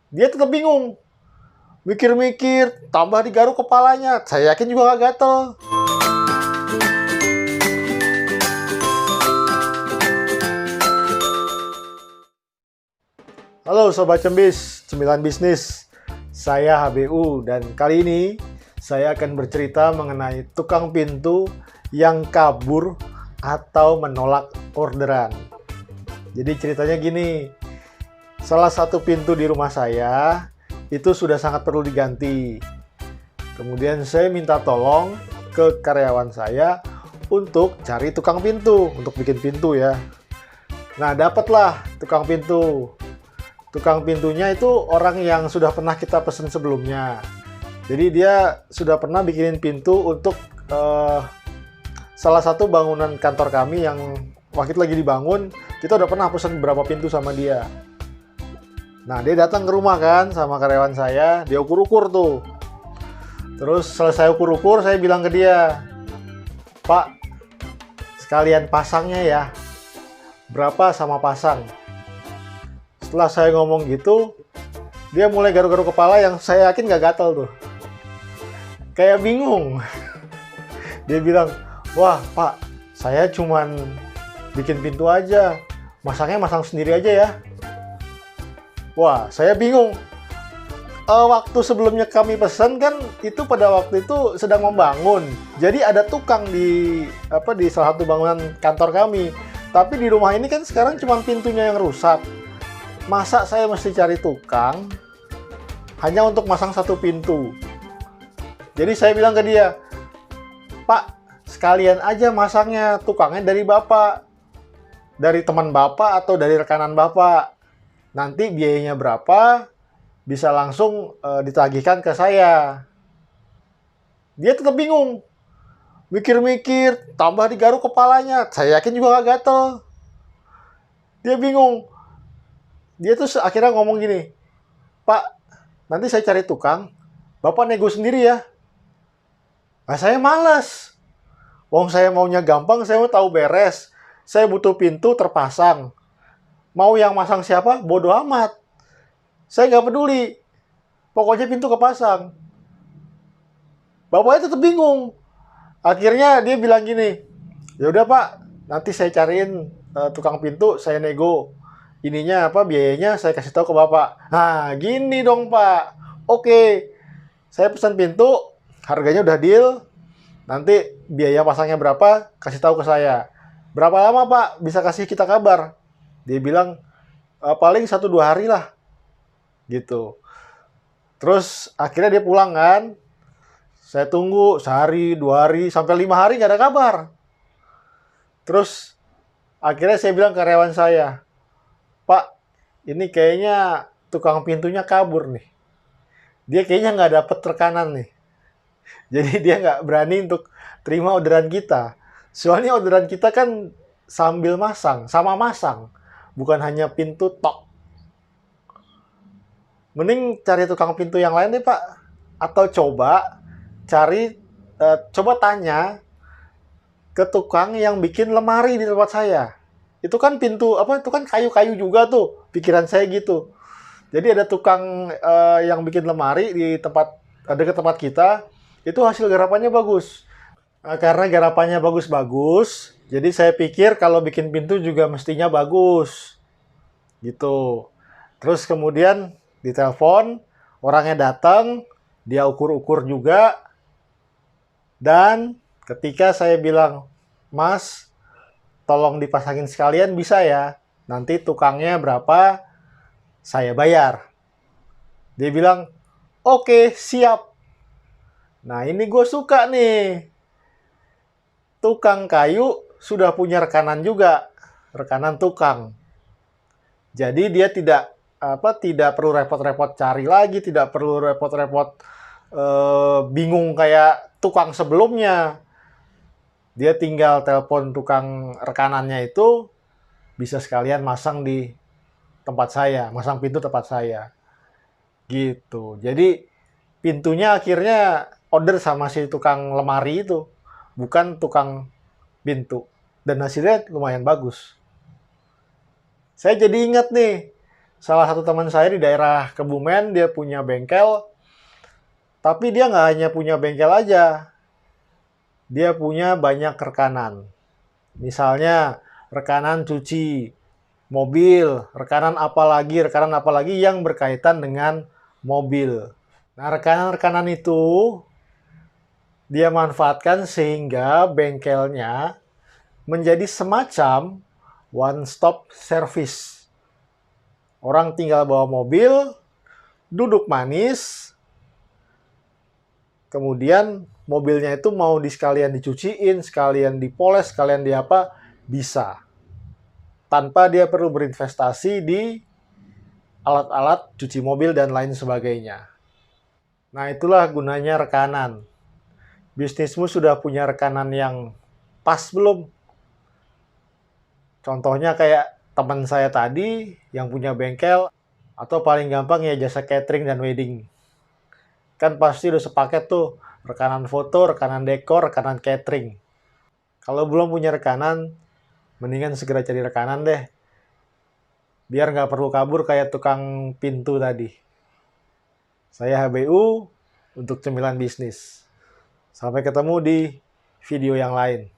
Dia tetap bingung. Mikir-mikir, tambah digaruk kepalanya. Saya yakin juga gak gatel. Halo Sobat Cembis, Cemilan Bisnis. Saya HBU dan kali ini saya akan bercerita mengenai tukang pintu yang kabur atau menolak orderan. Jadi ceritanya gini, salah satu pintu di rumah saya itu sudah sangat perlu diganti. Kemudian saya minta tolong ke karyawan saya untuk cari tukang pintu, untuk bikin pintu ya. Nah, dapatlah tukang pintu. Tukang pintunya itu orang yang sudah pernah kita pesen sebelumnya. Jadi dia sudah pernah bikinin pintu untuk salah satu bangunan kantor kami yang waktu itu lagi dibangun. Kita udah pernah pesen beberapa pintu sama dia. Nah, dia datang ke rumah kan sama karyawan saya. Dia ukur-ukur tuh. Terus selesai ukur-ukur, saya bilang ke dia, "Pak, sekalian pasangnya ya. Berapa sama pasang?" Setelah saya ngomong gitu, dia mulai garuk-garuk kepala yang saya yakin gak gatel tuh. Kayak bingung. Dia bilang, "Wah Pak, saya cuman bikin pintu aja. Masangnya masang sendiri aja ya." Wah, saya bingung. Waktu sebelumnya kami pesan kan itu pada waktu itu sedang membangun. Jadi ada tukang di salah satu bangunan kantor kami. Tapi di rumah ini kan sekarang cuma pintunya yang rusak. Masa saya mesti cari tukang hanya untuk masang satu pintu? Jadi saya bilang ke dia, "Pak, sekalian aja masangnya, tukangnya dari Bapak. Dari teman Bapak atau dari rekanan Bapak. Nanti biayanya berapa, bisa langsung ditagihkan ke saya." Dia tetap bingung. Mikir-mikir, tambah digaruk kepalanya. Saya yakin juga gak gatel. Dia bingung. Dia tuh akhirnya ngomong gini, "Pak, nanti saya cari tukang, Bapak nego sendiri ya." Nah, saya malas. Wong saya maunya gampang, saya mau tahu beres. Saya butuh pintu terpasang. Mau yang masang siapa, bodoh amat. Saya nggak peduli. Pokoknya pintu kepasang. Bapaknya tetap bingung. Akhirnya dia bilang gini, "Ya udah Pak, nanti saya cariin tukang pintu, saya nego. Ininya biayanya saya kasih tahu ke Bapak." Nah, gini dong Pak. Oke, saya pesan pintu, harganya udah deal. Nanti biaya pasangnya berapa, kasih tahu ke saya. "Berapa lama Pak bisa kasih kita kabar?" Dia bilang, "Paling 1-2 hari lah." Gitu. Terus akhirnya dia pulang kan. Saya tunggu sehari, 2 hari, sampai 5 hari nggak ada kabar. Terus akhirnya saya bilang ke karyawan saya, "Pak, ini kayaknya tukang pintunya kabur nih. Dia kayaknya nggak dapet rekanan nih. Jadi dia nggak berani untuk terima orderan kita. Soalnya orderan kita kan sambil masang, sama masang. Bukan hanya pintu tok. Mending cari tukang pintu yang lain deh Pak. Atau coba tanya ke tukang yang bikin lemari di tempat saya. Itu kan itu kan kayu-kayu juga tuh. Pikiran saya gitu. Jadi ada tukang yang bikin lemari di dekat tempat kita, itu hasil garapannya bagus. Karena garapannya bagus-bagus, jadi saya pikir kalau bikin pintu juga mestinya bagus. Gitu. Terus kemudian ditelepon, orangnya datang, dia ukur-ukur juga, dan ketika saya bilang, "Mas, tolong dipasangin sekalian bisa ya? Nanti tukangnya berapa, saya bayar." Dia bilang, "Oke, siap." Nah, ini gue suka nih. Tukang kayu sudah punya rekanan juga, rekanan tukang. Jadi dia tidak perlu repot-repot cari lagi, tidak perlu repot-repot bingung kayak tukang sebelumnya. Dia tinggal telepon tukang rekanannya itu, bisa sekalian masang di tempat saya, masang pintu tempat saya. Gitu. Jadi pintunya akhirnya order sama si tukang lemari itu, bukan tukang pintu. Dan hasilnya lumayan bagus. Saya jadi ingat nih, salah satu teman saya di daerah Kebumen, dia punya bengkel, tapi dia nggak hanya punya bengkel aja, dia punya banyak rekanan. Misalnya rekanan cuci mobil, rekanan apalagi yang berkaitan dengan mobil. Nah, rekanan-rekanan itu dia manfaatkan sehingga bengkelnya menjadi semacam one-stop service. Orang tinggal bawa mobil, duduk manis, kemudian mobilnya itu mau sekalian dicuciin, sekalian dipoles, sekalian diapa, bisa. Tanpa dia perlu berinvestasi di alat-alat cuci mobil dan lain sebagainya. Nah, itulah gunanya rekanan. Bisnismu sudah punya rekanan yang pas belum? Contohnya kayak teman saya tadi yang punya bengkel, atau paling gampang ya jasa catering dan wedding. Kan pasti udah sepaket tuh, rekanan foto, rekanan dekor, rekanan catering. Kalau belum punya rekanan, mendingan segera cari rekanan deh. Biar nggak perlu kabur kayak tukang pintu tadi. Saya HBU untuk Cemilan Bisnis. Sampai ketemu di video yang lain.